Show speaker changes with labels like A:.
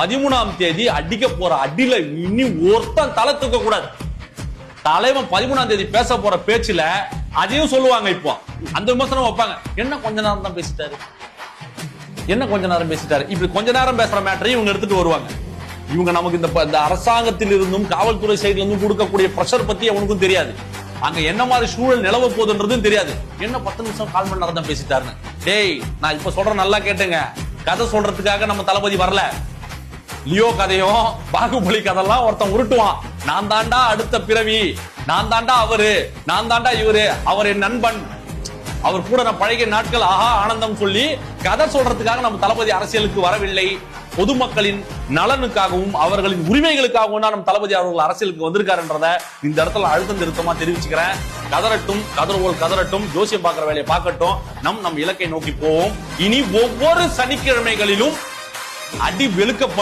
A: 13ஆம் தேதி அடிக்க போற அடியில இனி ஒருத்தன் தலை தூக்க கூடாது. தலைவன் 13ஆம் தேதி பேச போற பேச்சுல அதையும் சொல்லுவாங்க. இப்போ அந்த விமர்சனம் வைப்பாங்க, என்ன கொஞ்ச நேரம் தான் பேசிட்டாரு, என்ன கொஞ்ச நேரம் பேசிட்டாரு. இப்படி கொஞ்ச நேரம் பேசுற மேட்டரையும் இவங்க எடுத்துட்டு வருவாங்க. இவங்க நமக்கு இந்த அரசாங்கத்தில் இருந்தும் காவல்துறை சைடுல இருந்தும் கொடுக்கக்கூடிய பிரஷர் பத்தி அவனுக்கும் தெரியாது. அங்க என்ன மாதிரி சூழல் நிலவ போகுதுன்றதும் தெரியாது. என்ன 10 நிமிஷம் 1/4 மணி நேரம் தான் பேசிட்டாருன்னு. டேய், நான் இப்ப சொல்றேன், நல்லா கேட்டுங்க. கதை சொல்றதுக்காக நம்ம தளபதி வரல. லியோ கதையும் பாகுபலி கதையெல்லாம் ஒருத்தன் உருட்டுவான். நான் தாண்டா அடுத்த பிறவி, நான் தாண்டா அவரு, நான் தாண்டா இவரு, அவர் என் நண்பன், அவர் கூட நான் பழகிய நாட்கள் ஆஹா ஆனந்தம் சொல்லி கதை சொல்றதுக்காக நம்ம தளபதி அரசியலுக்கு வரவில்லை. பொதுமக்களின் நலனுக்காகவும் அவர்களின் உரிமைகளுக்காகவும் தான் நம்ம தளபதி அவர்கள் அரசியலுக்கு வந்திருக்காருன்றத இந்த இடத்துல அழுத்தம் திருத்தமா தெரிவிச்சுக்கிறேன். கதறட்டும், கதறுவோல் கதறட்டும், ஜோசியம் பார்க்கிற வேலையை பார்க்கட்டும். நம் இலக்கை நோக்கி போவோம். இனி ஒவ்வொரு சனிக்கிழமைகளிலும் அடி வெளுக்கப்படும்.